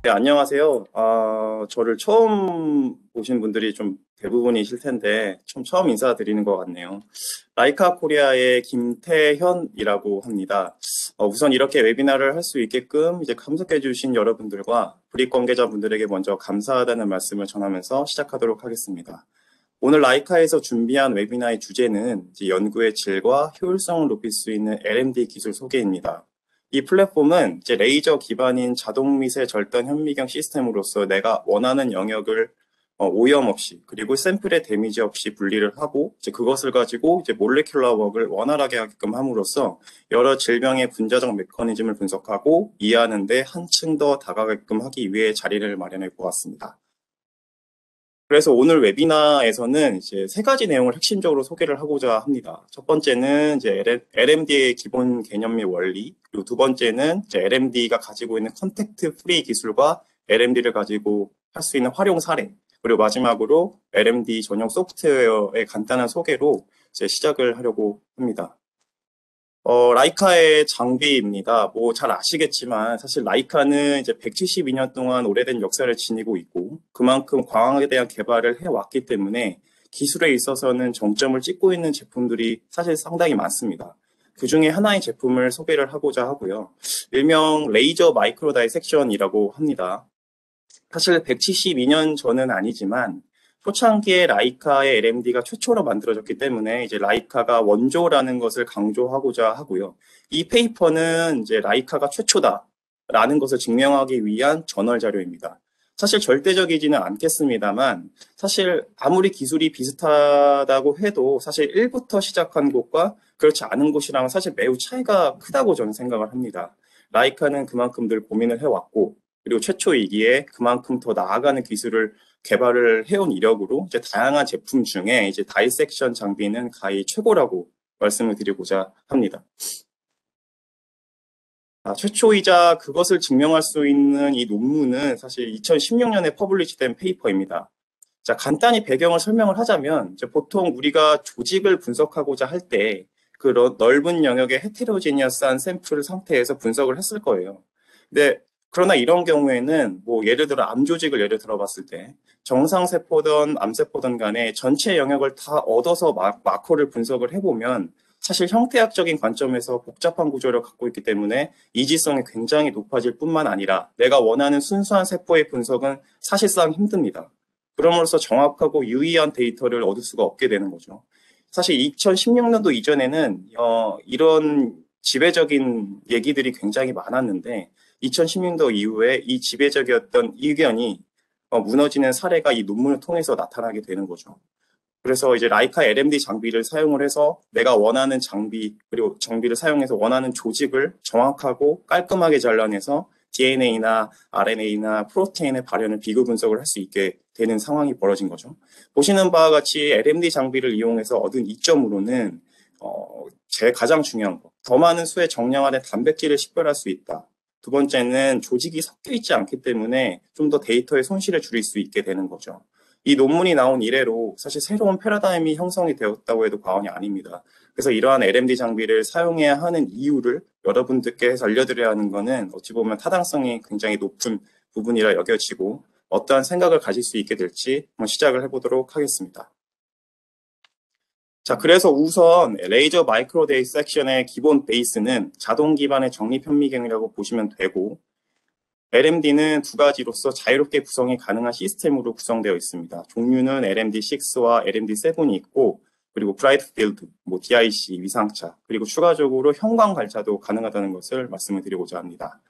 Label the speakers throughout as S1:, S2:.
S1: 네, 안녕하세요. 저를 처음 보신 분들이 좀 대부분이실 텐데, 처음 인사드리는 것 같네요. 라이카 코리아의 김태현이라고 합니다. 우선 이렇게 웨비나를 할 수 있게끔 이제 참석해주신 여러분들과 불입 관계자분들에게 먼저 감사하다는 말씀을 전하면서 시작하도록 하겠습니다. 오늘 라이카에서 준비한 웨비나의 주제는 이제 연구의 질과 효율성을 높일 수 있는 LMD 기술 소개입니다. 이 플랫폼은 이제 레이저 기반인 자동 미세 절단 현미경 시스템으로서 내가 원하는 영역을 오염 없이 그리고 샘플의 데미지 없이 분리를 하고 이제 그것을 가지고 이제 몰레큘러 웍을 원활하게 하게끔 함으로써 여러 질병의 분자적 메커니즘을 분석하고 이해하는 데 한층 더 다가가게끔 하기 위해 자리를 마련해 보았습니다. 그래서 오늘 웨비나에서는 이제 세 가지 내용을 핵심적으로 소개를 하고자 합니다. 첫 번째는 이제 LMD의 기본 개념 및 원리, 그리고 두 번째는 이제 LMD가 가지고 있는 컨택트 프리 기술과 LMD를 가지고 할 수 있는 활용 사례, 그리고 마지막으로 LMD 전용 소프트웨어의 간단한 소개로 이제 시작을 하려고 합니다. 라이카의 장비입니다. 뭐 잘 아시겠지만 사실 라이카는 이제 172년 동안 오래된 역사를 지니고 있고 그만큼 광학에 대한 개발을 해왔기 때문에 기술에 있어서는 정점을 찍고 있는 제품들이 사실 상당히 많습니다. 그 중에 하나의 제품을 소개를 하고자 하고요. 일명 레이저 마이크로 다이섹션이라고 합니다. 사실 172년 전은 아니지만 초창기에 라이카의 LMD가 최초로 만들어졌기 때문에 이제 라이카가 원조라는 것을 강조하고자 하고요. 이 페이퍼는 이제 라이카가 최초다라는 것을 증명하기 위한 저널 자료입니다. 사실 절대적이지는 않겠습니다만 사실 아무리 기술이 비슷하다고 해도 사실 1부터 시작한 곳과 그렇지 않은 곳이랑은 사실 매우 차이가 크다고 저는 생각을 합니다. 라이카는 그만큼 늘 고민을 해왔고 그리고 최초이기에 그만큼 더 나아가는 기술을 개발을 해온 이력으로 이제 다양한 제품 중에 이제 다이섹션 장비는 가히 최고라고 말씀을 드리고자 합니다. 최초이자 그것을 증명할 수 있는 이 논문은 사실 2016년에 퍼블리시된 페이퍼입니다. 자, 간단히 배경을 설명을 하자면 이제 보통 우리가 조직을 분석하고자 할 때 그 넓은 영역의 헤테로지니어스한 샘플 상태에서 분석을 했을 거예요. 근데 그러나 이런 경우에는 뭐 예를 들어 암 조직을 예를 들어 봤을 때 정상 세포든 암세포든 간에 전체 영역을 다 얻어서 마커를 분석을 해보면 사실 형태학적인 관점에서 복잡한 구조를 갖고 있기 때문에 이지성이 굉장히 높아질 뿐만 아니라 내가 원하는 순수한 세포의 분석은 사실상 힘듭니다. 그럼으로써 정확하고 유의한 데이터를 얻을 수가 없게 되는 거죠. 사실 2016년도 이전에는 이런 지배적인 얘기들이 굉장히 많았는데 2016년도 이후에 이 지배적이었던 의견이 무너지는 사례가 이 논문을 통해서 나타나게 되는 거죠. 그래서 이제 라이카 LMD 장비를 사용을 해서 내가 원하는 장비 그리고 장비를 사용해서 원하는 조직을 정확하고 깔끔하게 잘라내서 DNA나 RNA나 프로테인의 발현을 비교 분석을 할 수 있게 되는 상황이 벌어진 거죠. 보시는 바와 같이 LMD 장비를 이용해서 얻은 이점으로는 제 가장 중요한 거, 더 많은 수의 정량 안에 단백질을 식별할 수 있다. 두 번째는 조직이 섞여 있지 않기 때문에 좀 더 데이터의 손실을 줄일 수 있게 되는 거죠. 이 논문이 나온 이래로 사실 새로운 패러다임이 형성이 되었다고 해도 과언이 아닙니다. 그래서 이러한 LMD 장비를 사용해야 하는 이유를 여러분들께 알려드려야 하는 것은 어찌 보면 타당성이 굉장히 높은 부분이라 여겨지고 어떠한 생각을 가질 수 있게 될지 한번 시작을 해보도록 하겠습니다. 자, 그래서 우선 레이저 마이크로 디섹션의 기본 베이스는 자동 기반의 적립 현미경이라고 보시면 되고 LMD는 두 가지로서 자유롭게 구성이 가능한 시스템으로 구성되어 있습니다. 종류는 LMD6와 LMD7이 있고 그리고 브라이트 필드, DIC, 위상차, 그리고 추가적으로 형광 발차도 가능하다는 것을 말씀을 드리고자 합니다.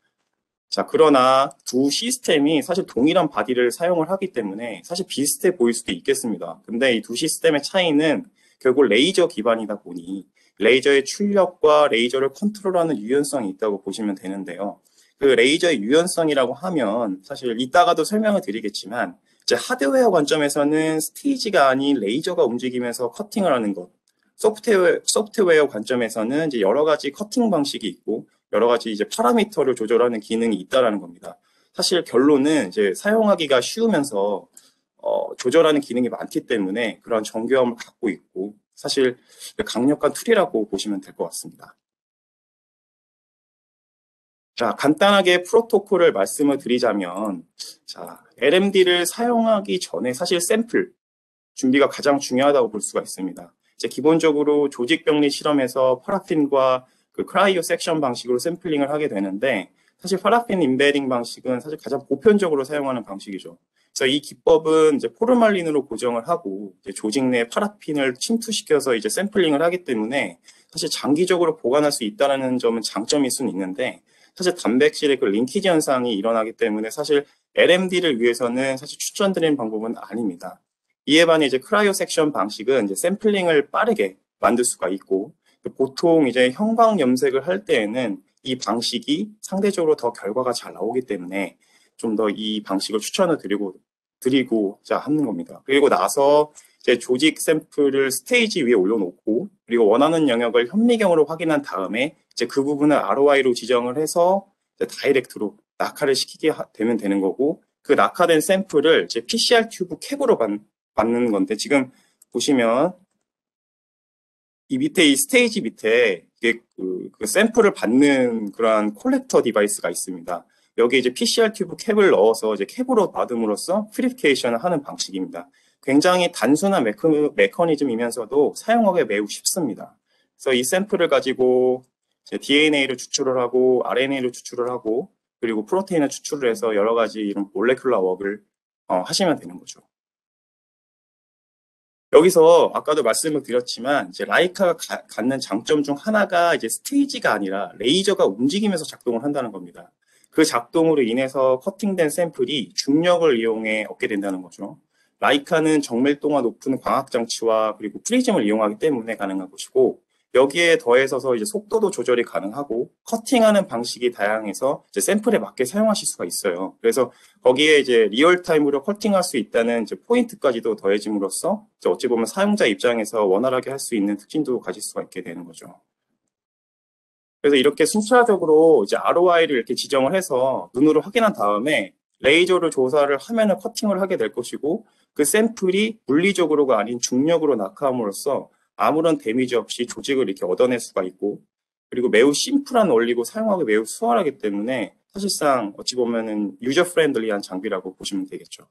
S1: 자, 그러나 두 시스템이 사실 동일한 바디를 사용을 하기 때문에 사실 비슷해 보일 수도 있겠습니다. 근데 이 두 시스템의 차이는 결국 레이저 기반이다 보니 레이저의 출력과 레이저를 컨트롤하는 유연성이 있다고 보시면 되는데요. 그 레이저의 유연성이라고 하면 사실 이따가도 설명을 드리겠지만 이제 하드웨어 관점에서는 스테이지가 아닌 레이저가 움직이면서 커팅을 하는 것, 소프트웨어 관점에서는 이제 여러 가지 커팅 방식이 있고 여러 가지 이제 파라미터를 조절하는 기능이 있다라는 겁니다. 사실 결론은 이제 사용하기가 쉬우면서 조절하는 기능이 많기 때문에 그런 정교함을 갖고 있고 사실 강력한 툴이라고 보시면 될 것 같습니다. 자, 간단하게 프로토콜을 말씀을 드리자면, 자, LMD를 사용하기 전에 사실 샘플 준비가 가장 중요하다고 볼 수가 있습니다. 이제 기본적으로 조직병리 실험에서 파라핀과 그 크라이오 섹션 방식으로 샘플링을 하게 되는데, 사실 파라핀 임베딩 방식은 사실 가장 보편적으로 사용하는 방식이죠. 그래서 이 기법은 이제 포르말린으로 고정을 하고 이제 조직 내 파라핀을 침투시켜서 이제 샘플링을 하기 때문에 사실 장기적으로 보관할 수 있다는 점은 장점일 수는 있는데, 사실 단백질의 그 링키지 현상이 일어나기 때문에 사실 LMD를 위해서는 사실 추천드리는 방법은 아닙니다. 이에 반해 이제 크라이오 섹션 방식은 이제 샘플링을 빠르게 만들 수가 있고, 보통 이제 형광 염색을 할 때에는 이 방식이 상대적으로 더 결과가 잘 나오기 때문에 좀 더 이 방식을 추천을 드리고자 하는 겁니다. 그리고 나서 이제 조직 샘플을 스테이지 위에 올려놓고, 그리고 원하는 영역을 현미경으로 확인한 다음에 이제 그 부분을 ROI로 지정을 해서 이제 다이렉트로 낙하를 시키게 되면 되는 거고, 그 낙하된 샘플을 이제 PCR 튜브 캡으로 받는 건데, 지금 보시면 이 밑에 이 스테이지 밑에 이게 그 샘플을 받는 그러한 콜렉터 디바이스가 있습니다. 여기 이제 PCR 튜브 캡을 넣어서 이제 캡으로 받음으로써 퓨리피케이션을 하는 방식입니다. 굉장히 단순한 메커니즘이면서도 사용하기 매우 쉽습니다. 그래서 이 샘플을 가지고 이제 DNA를 추출을 하고 RNA를 추출을 하고 그리고 프로테인을 추출을 해서 여러 가지 이런 몰레큘러 웍을 하시면 되는 거죠. 여기서 아까도 말씀을 드렸지만 이제 라이카가 갖는 장점 중 하나가 이제 스테이지가 아니라 레이저가 움직이면서 작동을 한다는 겁니다. 그 작동으로 인해서 커팅된 샘플이 중력을 이용해 얻게 된다는 거죠. 라이카는 정밀도가 높은 광학 장치와 그리고 프리즘을 이용하기 때문에 가능한 것이고, 여기에 더해서서 이제 속도도 조절이 가능하고 커팅하는 방식이 다양해서 이제 샘플에 맞게 사용하실 수가 있어요. 그래서 거기에 이제 리얼타임으로 커팅할 수 있다는 이제 포인트까지도 더해짐으로써 이제 어찌 보면 사용자 입장에서 원활하게 할 수 있는 특징도 가질 수가 있게 되는 거죠. 그래서 이렇게 순차적으로 이제 ROI를 이렇게 지정을 해서 눈으로 확인한 다음에 레이저로 조사를 하면은 커팅을 하게 될 것이고, 그 샘플이 물리적으로가 아닌 중력으로 낙하함으로써 아무런 데미지 없이 조직을 이렇게 얻어낼 수가 있고, 그리고 매우 심플한 원리고 사용하기 매우 수월하기 때문에 사실상 어찌 보면은 유저 프렌들리한 장비라고 보시면 되겠죠.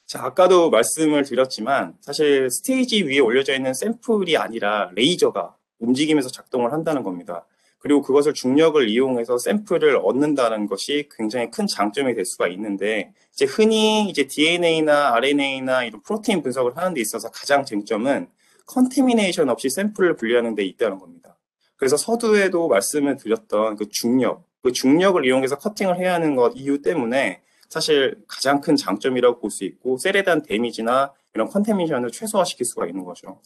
S1: 자, 아까도 말씀을 드렸지만 사실 스테이지 위에 올려져 있는 샘플이 아니라 레이저가 움직이면서 작동을 한다는 겁니다. 그리고 그것을 중력을 이용해서 샘플을 얻는다는 것이 굉장히 큰 장점이 될 수가 있는데, 이제 흔히 이제 DNA나 RNA나 이런 프로테인 분석을 하는 데 있어서 가장 쟁점은 컨테미네이션 없이 샘플을 분리하는 데 있다는 겁니다. 그래서 서두에도 말씀을 드렸던 그 중력을 이용해서 커팅을 해야 하는 것 이유 때문에 사실 가장 큰 장점이라고 볼 수 있고, 셀에 대한 데미지나 이런 컨테미네이션을 최소화시킬 수가 있는 거죠.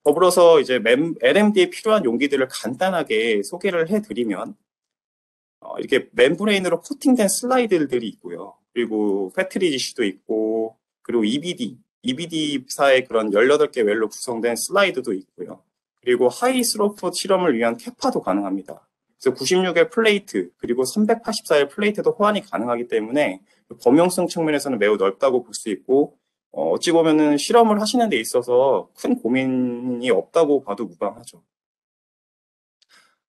S1: 더불어서 이제 LMD에 필요한 용기들을 간단하게 소개를 해드리면, 이렇게 멤브레인으로 코팅된 슬라이드들이 있고요. 그리고 패트리지시도 있고, 그리고 EBD사의 그런 18개 웰로 구성된 슬라이드도 있고요. 그리고 하이 스로프 실험을 위한 캐파도 가능합니다. 그래서 96의 플레이트, 그리고 384의 플레이트도 호환이 가능하기 때문에 범용성 측면에서는 매우 넓다고 볼 수 있고, 어찌 보면은 실험을 하시는 데 있어서 큰 고민이 없다고 봐도 무방하죠.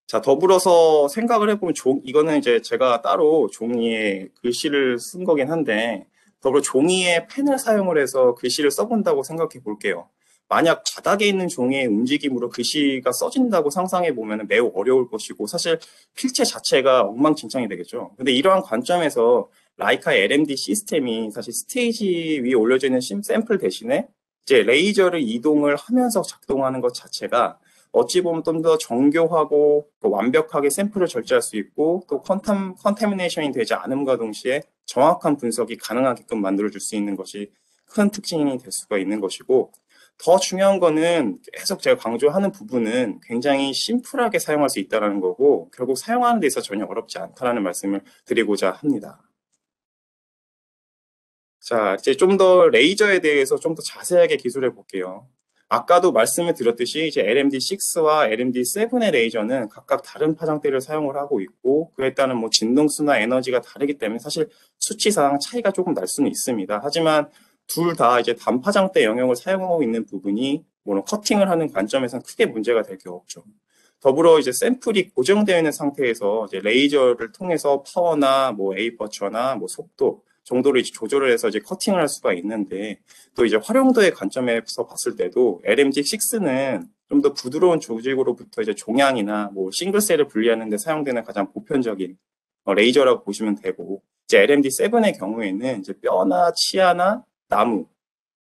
S1: 자, 더불어서 생각을 해보면 이거는 이제 제가 따로 종이에 글씨를 쓴 거긴 한데, 더불어 종이에 펜을 사용을 해서 글씨를 써본다고 생각해 볼게요. 만약 바닥에 있는 종이의 움직임으로 글씨가 써진다고 상상해 보면 매우 어려울 것이고, 사실 필체 자체가 엉망진창이 되겠죠. 근데 이러한 관점에서 라이카의 LMD 시스템이 사실 스테이지 위에 올려져 있는 샘플 대신에 이제 레이저를 이동을 하면서 작동하는 것 자체가 어찌 보면 좀 더 정교하고 또 완벽하게 샘플을 절제할 수 있고, 또 컨테미네이션이 되지 않음과 동시에 정확한 분석이 가능하게끔 만들어줄 수 있는 것이 큰 특징이 될 수가 있는 것이고, 더 중요한 거는 계속 제가 강조하는 부분은 굉장히 심플하게 사용할 수 있다는 거고, 결국 사용하는 데 있어서 전혀 어렵지 않다는 말씀을 드리고자 합니다. 자, 이제 좀 더 레이저에 대해서 좀 더 자세하게 기술해 볼게요. 아까도 말씀을 드렸듯이 이제 LMD6와 LMD7의 레이저는 각각 다른 파장대를 사용을 하고 있고, 그에 따른 뭐 진동수나 에너지가 다르기 때문에 사실 수치상 차이가 조금 날 수는 있습니다. 하지만 둘 다 이제 단파장대 영역을 사용하고 있는 부분이 물론 커팅을 하는 관점에서는 크게 문제가 될 게 없죠. 더불어 이제 샘플이 고정되어 있는 상태에서 이제 레이저를 통해서 파워나 뭐 에이퍼처나 뭐 속도 정도를 이제 조절을 해서 이제 커팅을 할 수가 있는데, 또 이제 활용도의 관점에서 봤을 때도 LMG6는 좀 더 부드러운 조직으로부터 이제 종양이나 뭐 싱글셀을 분리하는 데 사용되는 가장 보편적인 레이저라고 보시면 되고, 이제 LMD7의 경우에는 이제 뼈나 치아나 나무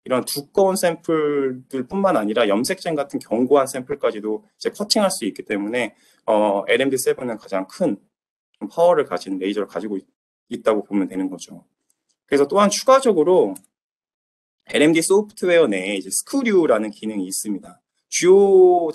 S1: 이런 두꺼운 샘플들뿐만 아니라 염색젠 같은 견고한 샘플까지도 이제 커팅할 수 있기 때문에 LMD7은 가장 큰 파워를 가진 레이저를 가지고 있다고 보면 되는 거죠. 그래서 또한 추가적으로 LMD 소프트웨어 내에 이제 스크류라는 기능이 있습니다. 주요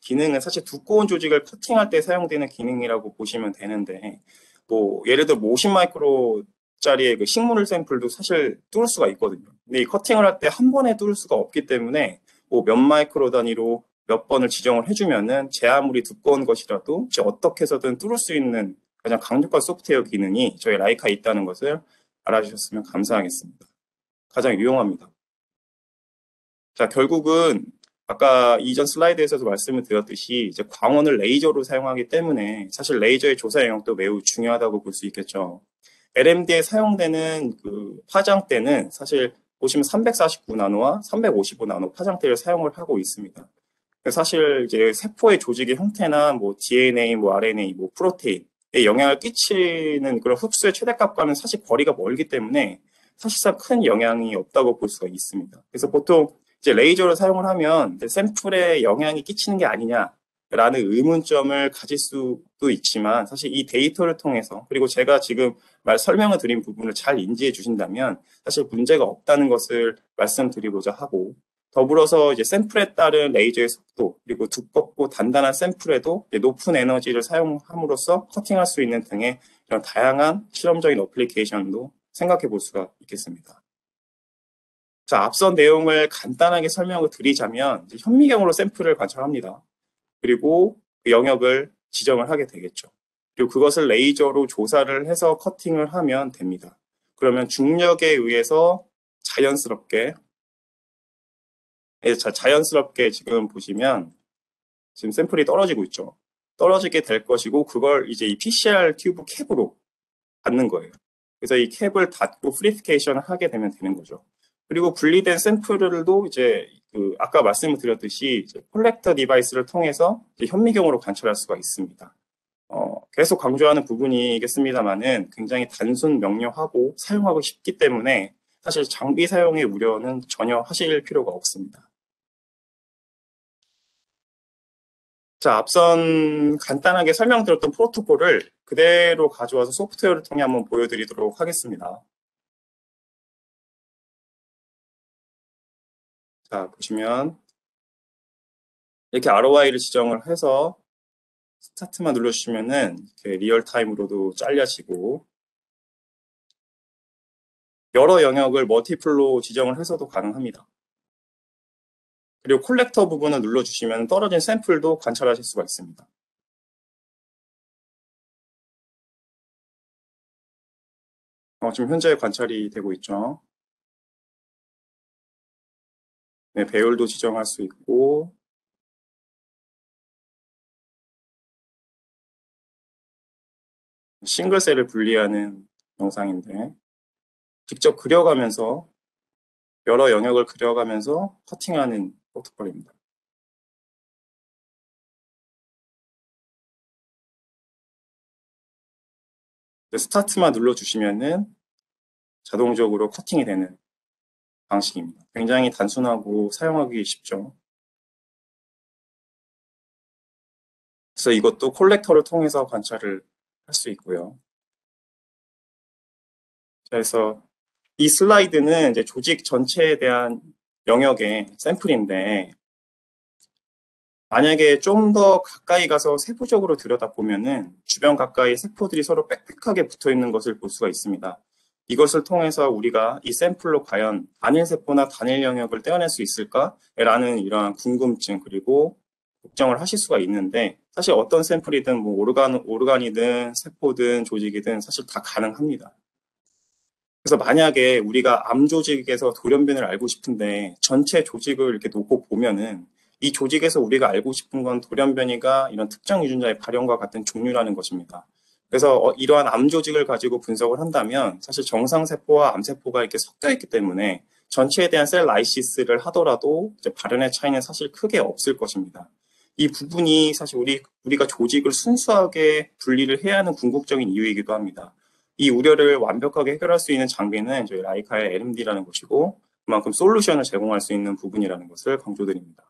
S1: 기능은 사실 두꺼운 조직을 커팅할 때 사용되는 기능이라고 보시면 되는데, 뭐 예를 들어 50 마이크로짜리의 그 식물 샘플도 사실 뚫을 수가 있거든요. 근데 이 커팅을 할 때 한 번에 뚫을 수가 없기 때문에 뭐 몇 마이크로 단위로 몇 번을 지정을 해주면은 제 아무리 두꺼운 것이라도 어떻게 해서든 뚫을 수 있는 가장 강력한 소프트웨어 기능이 저희 라이카에 있다는 것을 알아주셨으면 감사하겠습니다. 가장 유용합니다. 자, 결국은 아까 이전 슬라이드에서도 말씀을 드렸듯이 이제 광원을 레이저로 사용하기 때문에 사실 레이저의 조사 영역도 매우 중요하다고 볼 수 있겠죠. LMD에 사용되는 그 파장대는 사실 보시면 349나노와 355나노 파장대를 사용을 하고 있습니다. 사실 이제 세포의 조직의 형태나 뭐 DNA, 뭐 RNA, 뭐 프로테인에 영향을 끼치는 그런 흡수의 최대값과는 사실 거리가 멀기 때문에 사실상 큰 영향이 없다고 볼 수가 있습니다. 그래서 보통 이제 레이저를 사용을 하면 샘플에 영향이 끼치는 게 아니냐라는 의문점을 가질 수도 있지만, 사실 이 데이터를 통해서 그리고 제가 지금 설명을 드린 부분을 잘 인지해 주신다면 사실 문제가 없다는 것을 말씀드리고자 하고, 더불어서 이제 샘플에 따른 레이저의 속도, 그리고 두껍고 단단한 샘플에도 높은 에너지를 사용함으로써 커팅할 수 있는 등의 이런 다양한 실험적인 어플리케이션도 생각해 볼 수가 있겠습니다. 자, 앞선 내용을 간단하게 설명을 드리자면 현미경으로 샘플을 관찰합니다. 그리고 그 영역을 지정을 하게 되겠죠. 그리고 그것을 레이저로 조사를 해서 커팅을 하면 됩니다. 그러면 중력에 의해서 자연스럽게 지금 보시면 지금 샘플이 떨어지고 있죠. 떨어지게 될 것이고, 그걸 이제 이 PCR 튜브 캡으로 닫는 거예요. 그래서 이 캡을 닫고 프리피케이션을 하게 되면 되는 거죠. 그리고 분리된 샘플들도 이제 아까 말씀을 드렸듯이 콜렉터 디바이스를 통해서 현미경으로 관찰할 수가 있습니다. 계속 강조하는 부분이겠습니다만은 굉장히 단순 명료하고 사용하고 쉽기 때문에 사실 장비 사용의 우려는 전혀 하실 필요가 없습니다. 자, 앞선 간단하게 설명드렸던 프로토콜을 그대로 가져와서 소프트웨어를 통해 한번 보여드리도록 하겠습니다. 자, 보시면 이렇게 ROI를 지정을 해서 스타트만 눌러주시면은 이렇게 리얼타임으로도 잘려지고, 여러 영역을 멀티플로 지정을 해서도 가능합니다. 그리고 콜렉터 부분을 눌러주시면 떨어진 샘플도 관찰하실 수가 있습니다. 지금 현재 관찰이 되고 있죠. 네, 배열도 지정할 수 있고, 싱글셀을 분리하는 영상인데, 직접 그려가면서 여러 영역을 그려가면서 커팅하는 프로토콜입니다. 스타트만 눌러주시면은 자동적으로 커팅이 되는 방식입니다. 굉장히 단순하고 사용하기 쉽죠. 그래서 이것도 콜렉터를 통해서 관찰을 할 수 있고요. 그래서 이 슬라이드는 이제 조직 전체에 대한 영역의 샘플인데, 만약에 좀 더 가까이 가서 세부적으로 들여다보면은 주변 가까이 세포들이 서로 빽빽하게 붙어 있는 것을 볼 수가 있습니다. 이것을 통해서 우리가 이 샘플로 과연 단일 세포나 단일 영역을 떼어낼 수 있을까라는 이러한 궁금증, 그리고 걱정을 하실 수가 있는데, 사실 어떤 샘플이든 뭐 오르간이든 세포든 조직이든 사실 다 가능합니다. 그래서 만약에 우리가 암 조직에서 돌연변을 알고 싶은데 전체 조직을 이렇게 놓고 보면은 이 조직에서 우리가 알고 싶은 건 돌연변이가 이런 특정 유전자의 발현과 같은 종류라는 것입니다. 그래서 이러한 암 조직을 가지고 분석을 한다면 사실 정상세포와 암세포가 이렇게 섞여 있기 때문에 전체에 대한 셀 라이시스를 하더라도 이제 발현의 차이는 사실 크게 없을 것입니다. 이 부분이 사실 우리가 조직을 순수하게 분리를 해야 하는 궁극적인 이유이기도 합니다. 이 우려를 완벽하게 해결할 수 있는 장비는 저희 라이카의 LMD라는 것이고 그만큼 솔루션을 제공할 수 있는 부분이라는 것을 강조드립니다.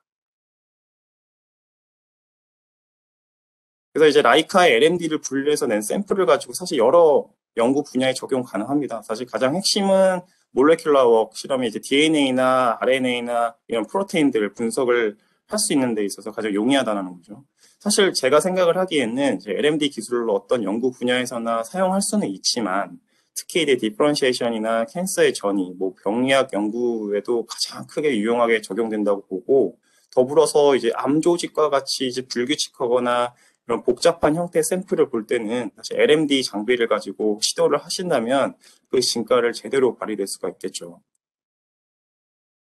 S1: 그래서 이제 라이카의 LMD를 분리해서 낸 샘플을 가지고 사실 여러 연구 분야에 적용 가능합니다. 사실 가장 핵심은 몰레큘러 웍 실험이 이제 DNA나 RNA나 이런 프로테인들을 분석을 할 수 있는 데 있어서 가장 용이하다는 거죠. 사실 제가 생각을 하기에는 이제 LMD 기술로 어떤 연구 분야에서나 사용할 수는 있지만 특히 이제 디퍼런시에이션이나 캔서의 전이, 병리학 연구에도 가장 크게 유용하게 적용된다고 보고 더불어서 이제 암 조직과 같이 이제 불규칙하거나 이런 복잡한 형태의 샘플을 볼 때는 사실 LMD 장비를 가지고 시도를 하신다면 그 진가를 제대로 발휘될 수가 있겠죠.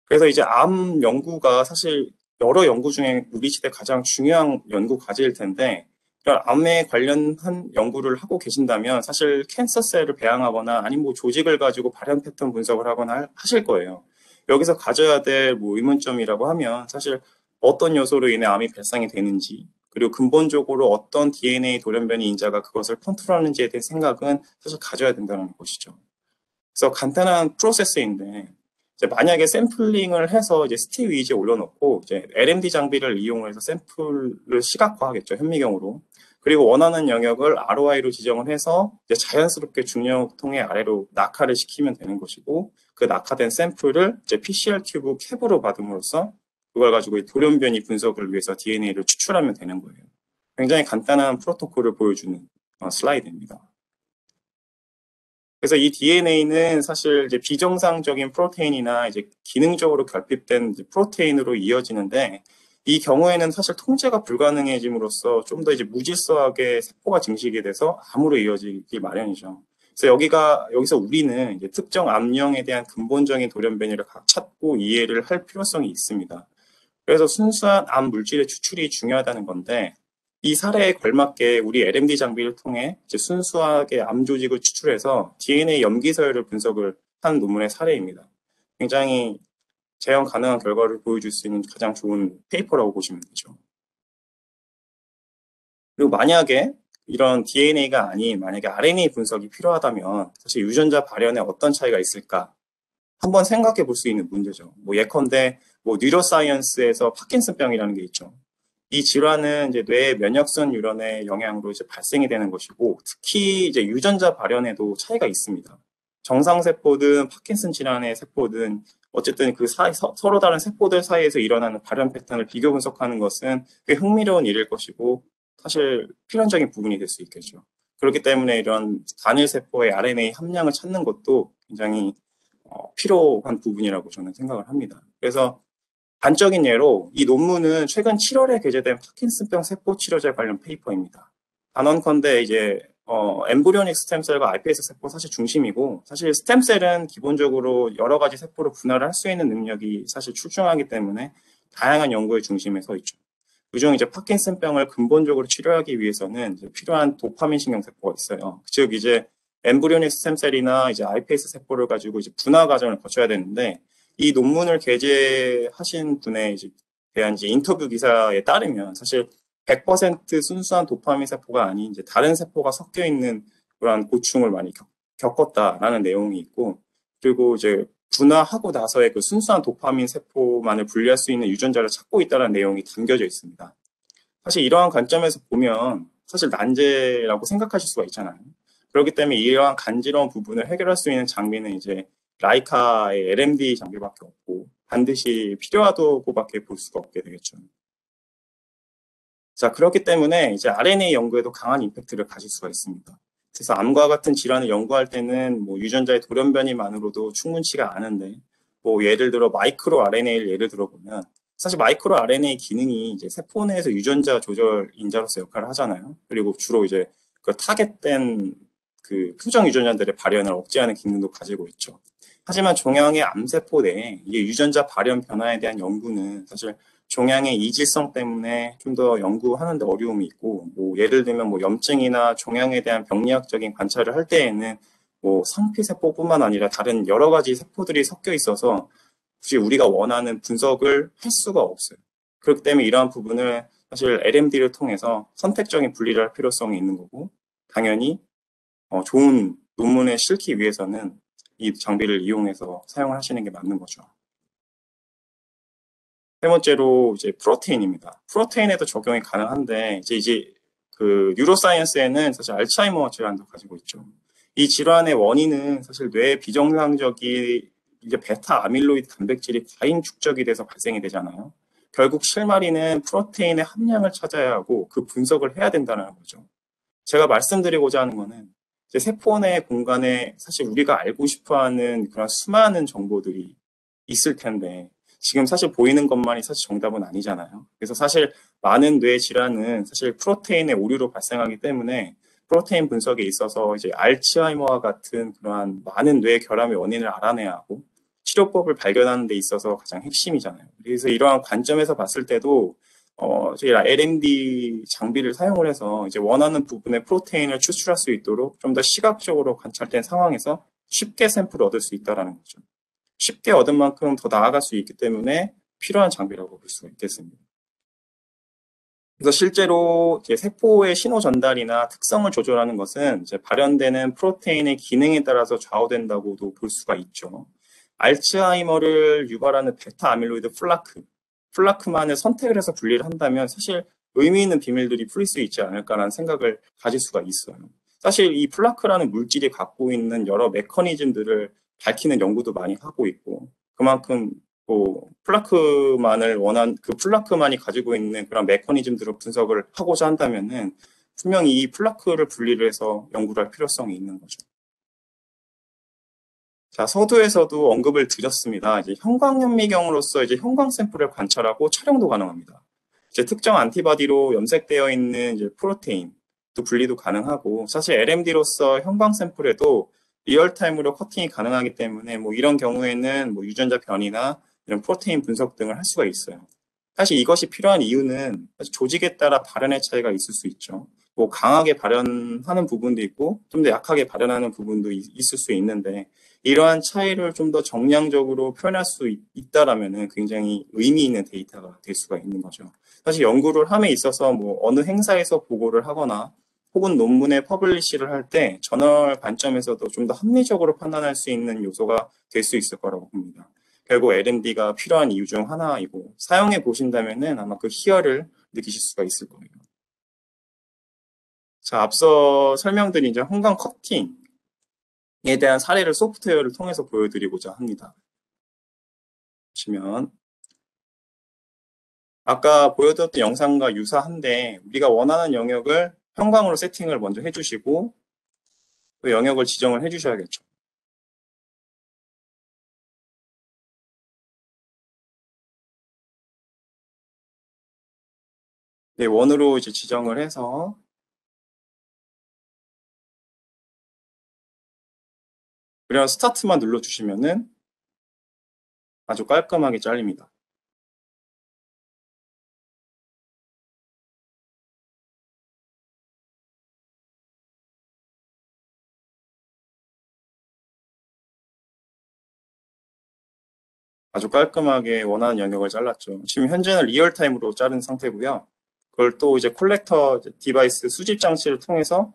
S1: 그래서 이제 암 연구가 사실 여러 연구 중에 우리 시대 가장 중요한 연구 과제일 텐데 그러니까 암에 관련한 연구를 하고 계신다면 사실 캔서셀을 배양하거나 아니면 조직을 가지고 발현 패턴 분석을 하거나 하실 거예요. 여기서 가져야 될 의문점이라고 하면 사실 어떤 요소로 인해 암이 발생이 되는지 그리고 근본적으로 어떤 DNA 돌연변이 인자가 그것을 컨트롤하는지에 대한 생각은 사실 가져야 된다는 것이죠. 그래서 간단한 프로세스인데 이제 만약에 샘플링을 해서 이제 스틱 위주에 올려놓고 이제 LMD 장비를 이용해서 샘플을 시각화하겠죠, 현미경으로. 그리고 원하는 영역을 ROI로 지정을 해서 이제 자연스럽게 중력통의 아래로 낙하를 시키면 되는 것이고 그 낙하된 샘플을 이제 PCR 튜브 캡으로 받음으로써 그걸 가지고 돌연변이 분석을 위해서 DNA를 추출하면 되는 거예요. 굉장히 간단한 프로토콜을 보여주는 슬라이드입니다. 그래서 이 DNA는 사실 이제 비정상적인 프로테인이나 이제 기능적으로 결핍된 프로테인으로 이어지는데 이 경우에는 사실 통제가 불가능해짐으로써 좀 더 이제 무질서하게 세포가 증식이 돼서 암으로 이어지기 마련이죠. 그래서 여기서 우리는 이제 특정 암령에 대한 근본적인 돌연변이를 각 찾고 이해를 할 필요성이 있습니다. 그래서 순수한 암 물질의 추출이 중요하다는 건데 이 사례에 걸맞게 우리 LMD 장비를 통해 이제 순수하게 암 조직을 추출해서 DNA 염기서열을 분석을 한 논문의 사례입니다. 굉장히 재현 가능한 결과를 보여줄 수 있는 가장 좋은 페이퍼라고 보시면 되죠. 그리고 만약에 이런 DNA가 아닌 만약에 RNA 분석이 필요하다면 사실 유전자 발현에 어떤 차이가 있을까? 한번 생각해 볼 수 있는 문제죠. 예컨대 뉴로사이언스에서 파킨슨병이라는 게 있죠. 이 질환은 이제 뇌 면역선 유런의 영향으로 이제 발생이 되는 것이고 특히 이제 유전자 발현에도 차이가 있습니다. 정상 세포든 파킨슨 질환의 세포든 어쨌든 그 서로 다른 세포들 사이에서 일어나는 발현 패턴을 비교 분석하는 것은 꽤 흥미로운 일일 것이고 사실 필연적인 부분이 될 수 있겠죠. 그렇기 때문에 이런 단일 세포의 RNA 함량을 찾는 것도 굉장히 필요한 부분이라고 저는 생각을 합니다. 그래서 단적인 예로 이 논문은 최근 7월에 게재된 파킨슨병 세포 치료제 관련 페이퍼입니다. 단언컨대 이제 엠브리오닉 스템셀과 iPS 세포 사실 중심이고 사실 스템셀은 기본적으로 여러 가지 세포를 분할을 할 수 있는 능력이 사실 출중하기 때문에 다양한 연구의 중심에 서 있죠. 그중 이제 파킨슨병을 근본적으로 치료하기 위해서는 이제 필요한 도파민 신경 세포가 있어요. 즉 이제 엠브리오닉 스템셀이나 이제 iPS 세포를 가지고 이제 분화 과정을 거쳐야 되는데 이 논문을 게재하신 분에 대한 이제 인터뷰 기사에 따르면 사실 100% 순수한 도파민 세포가 아닌 이제 다른 세포가 섞여 있는 그런 고충을 많이 겪었다라는 내용이 있고 그리고 이제 분화하고 나서의 그 순수한 도파민 세포만을 분리할 수 있는 유전자를 찾고 있다는 내용이 담겨져 있습니다. 사실 이러한 관점에서 보면 사실 난제라고 생각하실 수가 있잖아요. 그렇기 때문에 이러한 간지러운 부분을 해결할 수 있는 장비는 이제 라이카의 LMD 장비밖에 없고 반드시 필요하다고밖에 볼 수가 없게 되겠죠. 자, 그렇기 때문에 이제 RNA 연구에도 강한 임팩트를 가질 수가 있습니다. 그래서 암과 같은 질환을 연구할 때는 유전자의 돌연변이만으로도 충분치가 않은데 예를 들어 마이크로 RNA를 예를 들어보면 사실 마이크로 RNA 기능이 이제 세포 내에서 유전자 조절 인자로서 역할을 하잖아요. 그리고 주로 이제 그 타겟된 그 표정 유전자들의 발현을 억제하는 기능도 가지고 있죠. 하지만 종양의 암세포 내에 이게 유전자 발현 변화에 대한 연구는 사실 종양의 이질성 때문에 좀 더 연구하는데 어려움이 있고, 뭐 예를 들면 뭐 염증이나 종양에 대한 병리학적인 관찰을 할 때에는 뭐 상피세포뿐만 아니라 다른 여러 가지 세포들이 섞여 있어서 굳이 우리가 원하는 분석을 할 수가 없어요. 그렇기 때문에 이러한 부분을 사실 LMD를 통해서 선택적인 분리를 할 필요성이 있는 거고, 당연히 좋은 논문에 실기 위해서는 이 장비를 이용해서 사용을 하시는 게 맞는 거죠. 세 번째로 이제 프로테인입니다. 프로테인에도 적용이 가능한데 이제 그 뉴로사이언스에는 사실 알츠하이머 질환도 가지고 있죠. 이 질환의 원인은 사실 뇌의 비정상적인 이제 베타 아밀로이드 단백질이 과잉 축적이 돼서 발생이 되잖아요. 결국 실마리는 프로테인의 함량을 찾아야 하고 그 분석을 해야 된다는 거죠. 제가 말씀드리고자 하는 거는 이제 세포 내 공간에 사실 우리가 알고 싶어하는 그런 수많은 정보들이 있을 텐데 지금 사실 보이는 것만이 사실 정답은 아니잖아요. 그래서 사실 많은 뇌 질환은 사실 프로테인의 오류로 발생하기 때문에 프로테인 분석에 있어서 이제 알츠하이머와 같은 그러한 많은 뇌 결함의 원인을 알아내야 하고 치료법을 발견하는 데 있어서 가장 핵심이잖아요. 그래서 이러한 관점에서 봤을 때도 저희가 LMD 장비를 사용을 해서 이제 원하는 부분의 프로테인을 추출할 수 있도록 좀 더 시각적으로 관찰된 상황에서 쉽게 샘플을 얻을 수 있다는 거죠. 쉽게 얻은 만큼 더 나아갈 수 있기 때문에 필요한 장비라고 볼 수가 있겠습니다. 그래서 실제로 이제 세포의 신호 전달이나 특성을 조절하는 것은 이제 발현되는 프로테인의 기능에 따라서 좌우된다고도 볼 수가 있죠. 알츠하이머를 유발하는 베타 아밀로이드 플라크만을 선택을 해서 분리를 한다면 사실 의미 있는 비밀들이 풀릴 수 있지 않을까라는 생각을 가질 수가 있어요. 사실 이 플라크라는 물질이 갖고 있는 여러 메커니즘들을 밝히는 연구도 많이 하고 있고 그만큼 뭐 그 플라크만이 가지고 있는 그런 메커니즘들을 분석을 하고자 한다면은 분명히 이 플라크를 분리를 해서 연구를 할 필요성이 있는 거죠. 자, 서두에서도 언급을 드렸습니다. 이제 형광현미경으로서 이제 형광 샘플을 관찰하고 촬영도 가능합니다. 이제 특정 안티바디로 염색되어 있는 이제 프로테인 또 분리도 가능하고 사실 LMD로서 형광 샘플에도 리얼타임으로 커팅이 가능하기 때문에 뭐 이런 경우에는 뭐 유전자 변이나 이런 프로테인 분석 등을 할 수가 있어요. 사실 이것이 필요한 이유는 사실 조직에 따라 발현의 차이가 있을 수 있죠. 뭐 강하게 발현하는 부분도 있고 좀 더 약하게 발현하는 부분도 있을 수 있는데 이러한 차이를 좀 더 정량적으로 표현할 수 있다라면은 굉장히 의미 있는 데이터가 될 수가 있는 거죠. 사실 연구를 함에 있어서 뭐 어느 행사에서 보고를 하거나 혹은 논문에 퍼블리시를 할 때 저널 관점에서도 좀 더 합리적으로 판단할 수 있는 요소가 될 수 있을 거라고 봅니다. 결국 LMD가 필요한 이유 중 하나이고 사용해 보신다면은 아마 그 희열을 느끼실 수가 있을 거예요. 자, 앞서 설명드린 이제 형광 커팅에 대한 사례를 소프트웨어를 통해서 보여드리고자 합니다. 보시면 아까 보여드렸던 영상과 유사한데 우리가 원하는 영역을 형광으로 세팅을 먼저 해주시고 그 영역을 지정을 해주셔야겠죠. 네, 원으로 이제 지정을 해서 그냥 스타트만 눌러주시면은 아주 깔끔하게 잘립니다. 아주 깔끔하게 원하는 영역을 잘랐죠. 지금 현재는 리얼타임으로 자른 상태고요. 그걸 또 이제 콜렉터 디바이스 수집 장치를 통해서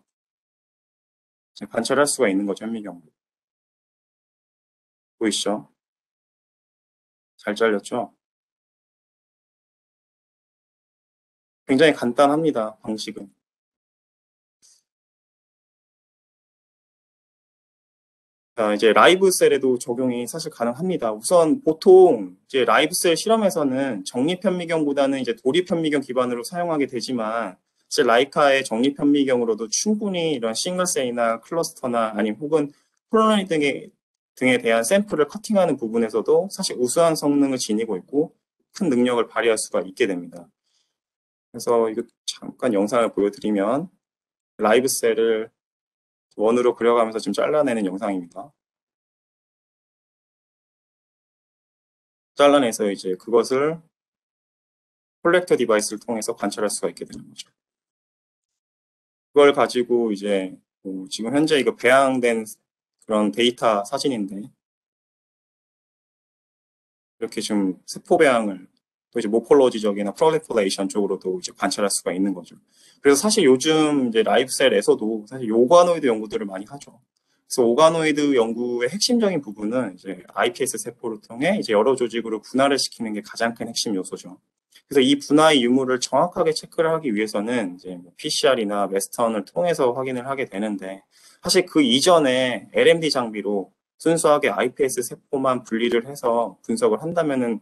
S1: 관찰할 수가 있는 거죠, 현미경. 보이시죠? 잘 잘렸죠? 굉장히 간단합니다, 방식은. 자, 이제 라이브 셀에도 적용이 사실 가능합니다. 우선 보통 이제 라이브 셀 실험에서는 적립 현미경보다는 이제 도립 현미경 기반으로 사용하게 되지만 이제 라이카의 적립 현미경으로도 충분히 이런 싱글셀이나 클러스터나 아니면 혹은 콜로니 등에 대한 샘플을 커팅하는 부분에서도 사실 우수한 성능을 지니고 있고 큰 능력을 발휘할 수가 있게 됩니다. 그래서 이거 잠깐 영상을 보여드리면 라이브 셀을 원으로 그려가면서 지금 잘라내는 영상입니다. 잘라내서 이제 그것을 콜렉터 디바이스를 통해서 관찰할 수가 있게 되는 거죠. 그걸 가지고 이제 지금 현재 이거 배양된 그런 데이터 사진인데 이렇게 좀 세포 배양을 또 이제 모폴로지적이나 프롤리퍼레이션 쪽으로도 이제 관찰할 수가 있는 거죠. 그래서 사실 요즘 이제 라이브셀에서도 사실 오가노이드 연구들을 많이 하죠. 그래서 오가노이드 연구의 핵심적인 부분은 이제 iPS 세포를 통해 이제 여러 조직으로 분할을 시키는 게 가장 큰 핵심 요소죠. 그래서 이 분화의 유무를 정확하게 체크를 하기 위해서는 이제 PCR이나 웨스턴을 통해서 확인을 하게 되는데 사실 그 이전에 LMD 장비로 순수하게 iPS 세포만 분리를 해서 분석을 한다면은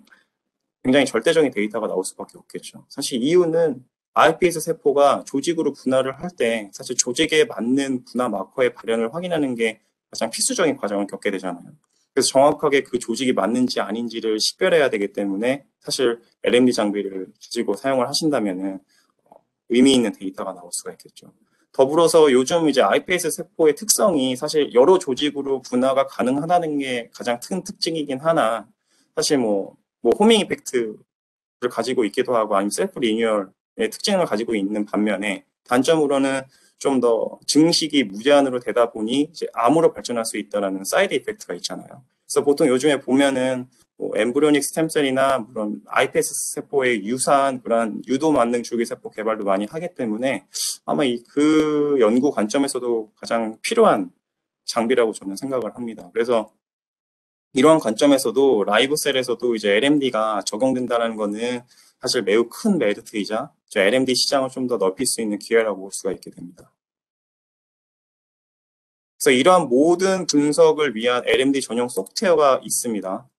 S1: 굉장히 절대적인 데이터가 나올 수밖에 없겠죠. 사실 이유는 iPS 세포가 조직으로 분할을 할 때 사실 조직에 맞는 분화 마커의 발현을 확인하는 게 가장 필수적인 과정을 겪게 되잖아요. 그래서 정확하게 그 조직이 맞는지 아닌지를 식별해야 되기 때문에 사실 LMD 장비를 가지고 사용을 하신다면은 의미 있는 데이터가 나올 수가 있겠죠. 더불어서 요즘 이제 iPS 세포의 특성이 사실 여러 조직으로 분화가 가능하다는 게 가장 큰 특징이긴 하나 사실 뭐 호밍 이펙트를 가지고 있기도 하고 아니면 셀프 리뉴얼의 특징을 가지고 있는 반면에 단점으로는 좀 더 증식이 무제한으로 되다 보니 이제 암으로 발전할 수 있다는 사이드 이펙트가 있잖아요. 그래서 보통 요즘에 보면은 뭐 엠브리오닉 스템셀이나 물론 iPS 세포에 유사한 그런 유도 만능 줄기 세포 개발도 많이 하기 때문에 아마 그 연구 관점에서도 가장 필요한 장비라고 저는 생각을 합니다. 그래서 이러한 관점에서도 라이브셀에서도 이제 LMD가 적용된다는 거는 사실 매우 큰 메리트이자 LMD 시장을 좀 더 넓힐 수 있는 기회라고 볼 수가 있게 됩니다. 그래서 이러한 모든 분석을 위한 LMD 전용 소프트웨어가 있습니다.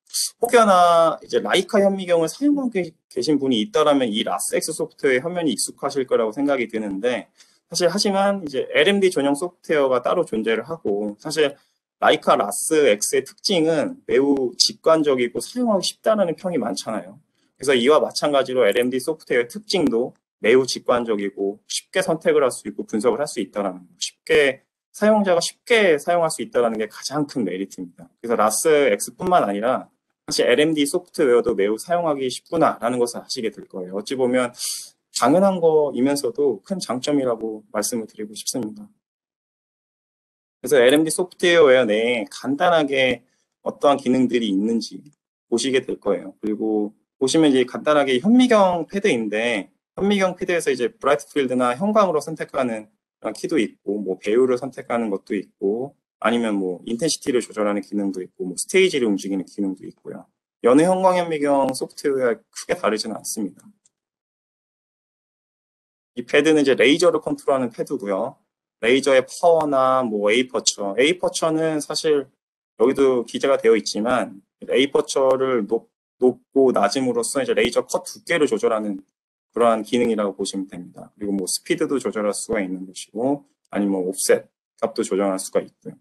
S1: 혹여나 이제 라이카 현미경을 사용하고 계신 분이 있다라면 이 라스엑스 소프트웨어의 화면이 익숙하실 거라고 생각이 드는데 사실 하지만 이제 LMD 전용 소프트웨어가 따로 존재를 하고 사실 라이카 라스X의 특징은 매우 직관적이고 사용하기 쉽다는 평이 많잖아요. 그래서 이와 마찬가지로 LMD 소프트웨어의 특징도 매우 직관적이고 쉽게 선택을 할 수 있고 분석을 할 수 있다라는 거. 사용자가 쉽게 사용할 수 있다는 게 가장 큰 메리트입니다. 그래서 라스X뿐만 아니라 사실 LMD 소프트웨어도 매우 사용하기 쉽구나라는 것을 아시게 될 거예요. 어찌 보면 당연한 거이면서도 큰 장점이라고 말씀을 드리고 싶습니다. 그래서 LMD 소프트웨어 내에 간단하게 어떠한 기능들이 있는지 보시게 될 거예요. 그리고 보시면 이제 간단하게 현미경 패드인데 현미경 패드에서 이제 브라이트 필드나 형광으로 선택하는 키도 있고 뭐 배율을 선택하는 것도 있고 아니면 뭐 인텐시티를 조절하는 기능도 있고 뭐 스테이지를 움직이는 기능도 있고요. 여느 형광 현미경 소프트웨어와 크게 다르지는 않습니다. 이 패드는 이제 레이저를 컨트롤하는 패드고요. 레이저의 파워나 뭐 에이퍼처는 사실 여기도 기재가 되어 있지만 에이퍼처를 높고 낮음으로써 이제 레이저 컷 두께를 조절하는 그러한 기능이라고 보시면 됩니다. 그리고 뭐 스피드도 조절할 수가 있는 것이고 아니면 뭐 옵셋 값도 조절할 수가 있고요.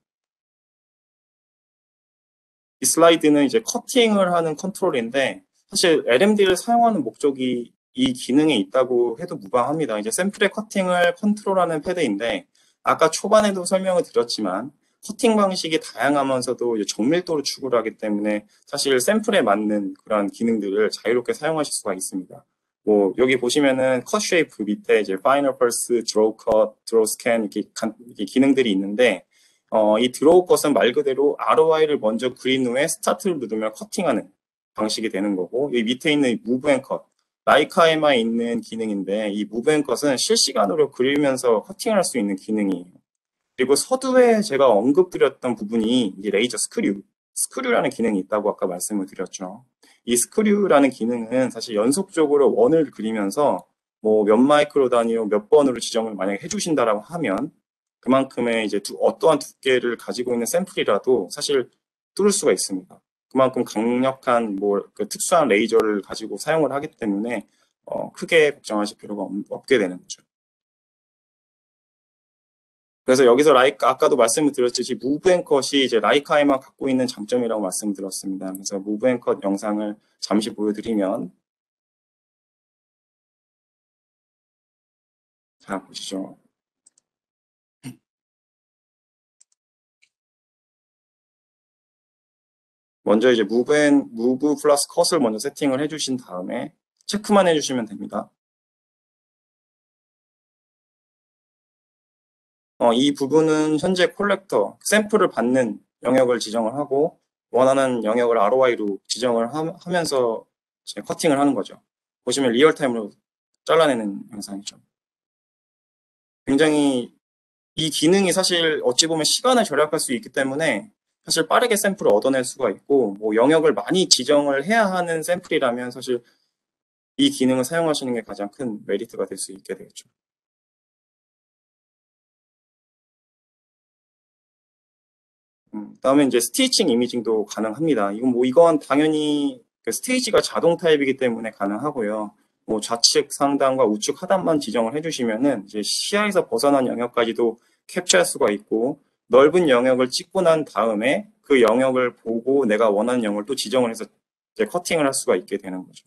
S1: 이 슬라이드는 이제 커팅을 하는 컨트롤인데 사실 LMD를 사용하는 목적이 이 기능에 있다고 해도 무방합니다. 이제 샘플의 커팅을 컨트롤하는 패드인데 아까 초반에도 설명을 드렸지만 커팅 방식이 다양하면서도 정밀도를 추구를 하기 때문에 사실 샘플에 맞는 그런 기능들을 자유롭게 사용하실 수가 있습니다. 뭐 여기 보시면은 컷 쉐이프 밑에 이제 파이널 펄스, 드로우 컷, 드로우 스캔 이렇게 기능들이 있는데 이 드로우 컷은 말 그대로 ROI를 먼저 그린 후에 스타트를 누르면 커팅하는 방식이 되는 거고 이 밑에 있는 무브 앤 컷 라이카에만 있는 기능인데 이 무브 앤 컷은 실시간으로 그리면서 커팅을 할 수 있는 기능이에요. 그리고 서두에 제가 언급드렸던 부분이 이 레이저 스크류라는 기능이 있다고 아까 말씀을 드렸죠. 이 스크류라는 기능은 사실 연속적으로 원을 그리면서 뭐 몇 마이크로 단위로 몇 번으로 지정을 만약에 해주신다라고 하면 그만큼의 이제 어떠한 두께를 가지고 있는 샘플이라도 사실 뚫을 수가 있습니다. 그만큼 강력한 그 특수한 레이저를 가지고 사용을 하기 때문에 크게 걱정하실 필요가 없게 되는 거죠. 그래서 여기서 라이카 아까도 말씀을 드렸듯이 무브 앤 컷이 이제 라이카에만 갖고 있는 장점이라고 말씀드렸습니다. 그래서 무브 앤 컷 영상을 잠시 보여드리면 자 보시죠. 먼저 이제 무브 플러스 컷을 먼저 세팅을 해주신 다음에 체크만 해주시면 됩니다. 이 부분은 현재 콜렉터, 샘플을 받는 영역을 지정을 하고 원하는 영역을 ROI로 지정을 하면서 이제 커팅을 하는 거죠. 보시면 리얼타임으로 잘라내는 영상이죠. 굉장히 이 기능이 사실 어찌 보면 시간을 절약할 수 있기 때문에 사실 빠르게 샘플을 얻어낼 수가 있고 뭐 영역을 많이 지정을 해야 하는 샘플이라면 사실 이 기능을 사용하시는 게 가장 큰 메리트가 될 수 있게 되겠죠. 다음에 이제 스티칭 이미징도 가능합니다. 이건 당연히 그 스테이지가 자동 타입이기 때문에 가능하고요. 뭐 좌측 상단과 우측 하단만 지정을 해주시면은 이제 시야에서 벗어난 영역까지도 캡처할 수가 있고 넓은 영역을 찍고 난 다음에 그 영역을 보고 내가 원하는 영역을 또 지정을 해서 이제 커팅을 할 수가 있게 되는 거죠.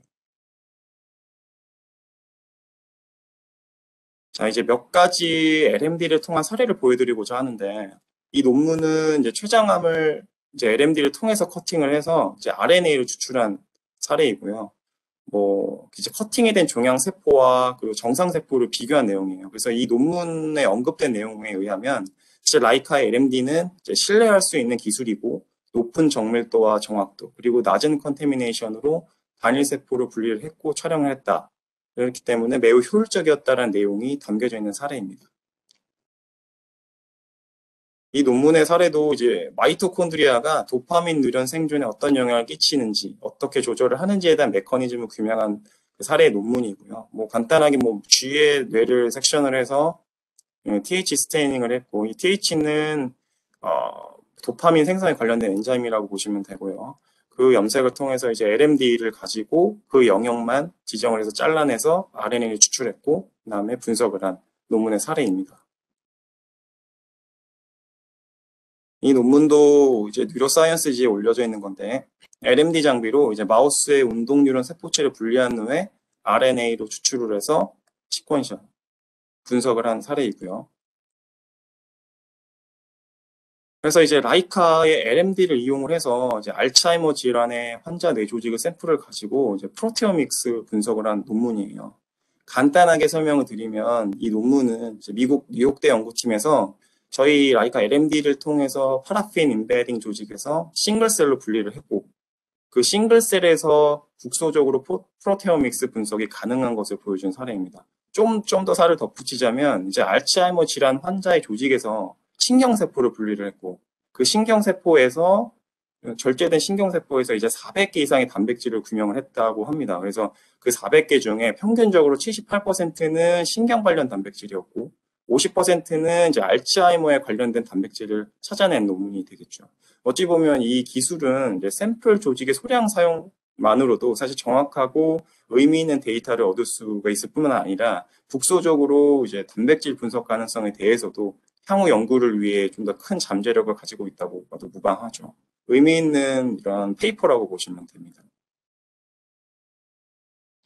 S1: 자, 이제 몇 가지 LMD를 통한 사례를 보여드리고자 하는데, 이 논문은 이제 췌장암을 이제 LMD를 통해서 커팅을 해서 이제 RNA를 추출한 사례이고요. 이제 커팅이 된 종양세포와 그리고 정상세포를 비교한 내용이에요. 그래서 이 논문에 언급된 내용에 의하면, 사실 라이카의 LMD는 이제 신뢰할 수 있는 기술이고, 높은 정밀도와 정확도, 그리고 낮은 컨테미네이션으로 단일세포를 분리를 했고 촬영을 했다. 그렇기 때문에 매우 효율적이었다는 내용이 담겨져 있는 사례입니다. 이 논문의 사례도 이제 마이토콘드리아가 도파민 누련 생존에 어떤 영향을 끼치는지, 어떻게 조절을 하는지에 대한 메커니즘을 규명한 사례 논문이고요. 간단하게 쥐의 뇌를 섹션을 해서 TH 스테이닝을 했고, 이 TH는 도파민 생성에 관련된 엔자임이라고 보시면 되고요. 그 염색을 통해서 이제 LMD를 가지고 그 영역만 지정을 해서 잘라내서 RNA를 추출했고, 그 다음에 분석을 한 논문의 사례입니다. 이 논문도 이제 뉴로사이언스지에 올려져 있는 건데, LMD 장비로 이제 마우스의 운동 뉴런 세포체를 분리한 후에 RNA로 추출을 해서 시퀀셜 분석을 한 사례이고요. 그래서 이제 라이카의 LMD를 이용을 해서 이제 알츠하이머 질환의 환자 뇌 조직의 샘플을 가지고 이제 프로테오믹스 분석을 한 논문이에요. 간단하게 설명을 드리면 이 논문은 이제 미국 뉴욕대 연구팀에서 저희 라이카 LMD를 통해서 파라핀 임베딩 조직에서 싱글셀로 분리를 했고 그 싱글셀에서 국소적으로 프로테오믹스 분석이 가능한 것을 보여준 사례입니다. 좀 더 살을 덧붙이자면 이제 알츠하이머 질환 환자의 조직에서 신경세포를 분리를 했고 그 신경세포에서 절제된 신경세포에서 이제 400개 이상의 단백질을 규명을 했다고 합니다. 그래서 그 400개 중에 평균적으로 78%는 신경 관련 단백질이었고 50%는 이제 알츠하이머에 관련된 단백질을 찾아낸 논문이 되겠죠. 어찌 보면 이 기술은 이제 샘플 조직의 소량 사용만으로도 사실 정확하고 의미 있는 데이터를 얻을 수가 있을 뿐만 아니라 국소적으로 이제 단백질 분석 가능성에 대해서도 향후 연구를 위해 좀 더 큰 잠재력을 가지고 있다고 봐도 무방하죠. 의미 있는 이런 페이퍼라고 보시면 됩니다.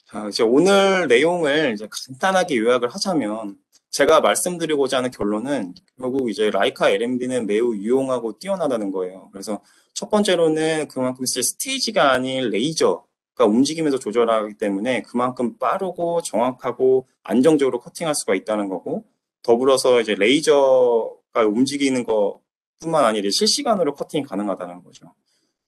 S1: 자, 이제 오늘 내용을 이제 간단하게 요약을 하자면 제가 말씀드리고자 하는 결론은 결국 이제 라이카 LMD는 매우 유용하고 뛰어나다는 거예요. 그래서 첫 번째로는 그만큼 스테이지가 아닌 레이저가 움직이면서 조절하기 때문에 그만큼 빠르고 정확하고 안정적으로 커팅할 수가 있다는 거고 더불어서 이제 레이저가 움직이는 것뿐만 아니라 실시간으로 커팅이 가능하다는 거죠.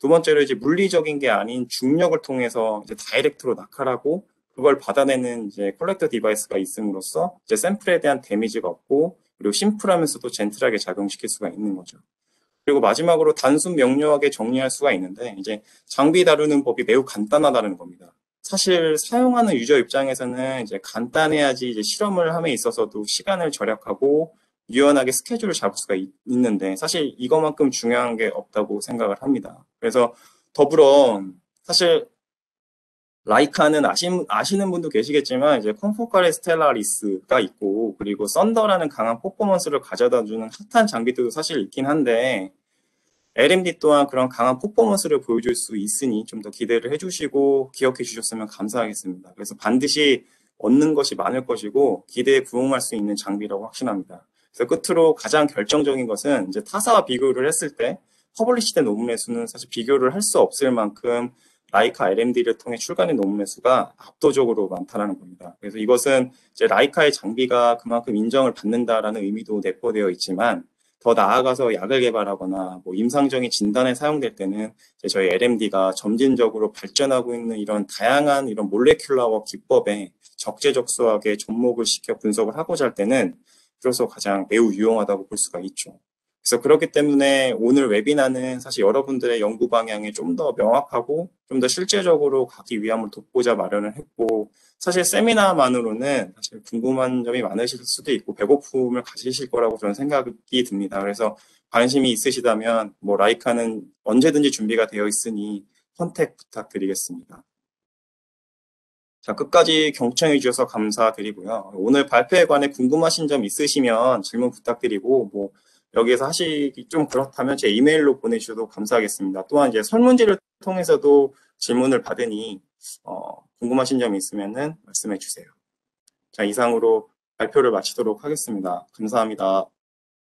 S1: 두 번째로 이제 물리적인 게 아닌 중력을 통해서 이제 다이렉트로 낙하하고 그걸 받아내는 이제 컬렉터 디바이스가 있음으로써 이제 샘플에 대한 데미지가 없고 그리고 심플하면서도 젠틀하게 작용시킬 수가 있는 거죠. 그리고 마지막으로 단순 명료하게 정리할 수가 있는데 이제 장비 다루는 법이 매우 간단하다는 겁니다. 사실 사용하는 유저 입장에서는 이제 간단해야지 이제 실험을 함에 있어서도 시간을 절약하고 유연하게 스케줄을 잡을 수가 있는데 사실 이것만큼 중요한 게 없다고 생각을 합니다. 그래서 더불어 사실 라이카는 아시는 분도 계시겠지만 이제 컴포카레 스텔라리스가 있고 그리고 썬더라는 강한 퍼포먼스를 가져다주는 핫한 장비들도 사실 있긴 한데 LMD 또한 그런 강한 퍼포먼스를 보여줄 수 있으니 좀 더 기대를 해주시고 기억해 주셨으면 감사하겠습니다. 그래서 반드시 얻는 것이 많을 것이고 기대에 부응할 수 있는 장비라고 확신합니다. 그래서 끝으로 가장 결정적인 것은 이제 타사와 비교를 했을 때 퍼블리시된 논문의 수는 사실 비교를 할 수 없을 만큼 라이카 LMD를 통해 출간된 논문의 수가 압도적으로 많다는 겁니다. 그래서 이것은 이제 라이카의 장비가 그만큼 인정을 받는다라는 의미도 내포되어 있지만 더 나아가서 약을 개발하거나 뭐 임상적인 진단에 사용될 때는 이제 저희 LMD가 점진적으로 발전하고 있는 이런 다양한 이런 몰레큘러와 기법에 적재적소하게 접목을 시켜 분석을 하고자 할 때는 비로소 가장 매우 유용하다고 볼 수가 있죠. 그래서 그렇기 때문에 오늘 웨비나는 사실 여러분들의 연구 방향에 좀 더 명확하고 좀 더 실제적으로 가기 위함을 돕고자 마련을 했고, 사실 세미나만으로는 사실 궁금한 점이 많으실 수도 있고 배고픔을 가지실 거라고 저는 생각이 듭니다. 그래서 관심이 있으시다면 뭐 라이카는 언제든지 준비가 되어 있으니 컨택 부탁드리겠습니다. 자, 끝까지 경청해 주셔서 감사드리고요. 오늘 발표에 관해 궁금하신 점 있으시면 질문 부탁드리고, 뭐, 여기에서 하시기 좀 그렇다면 제 이메일로 보내주셔도 감사하겠습니다. 또한 이제 설문지를 통해서도 질문을 받으니, 궁금하신 점이 있으면은 말씀해 주세요. 자, 이상으로 발표를 마치도록 하겠습니다. 감사합니다.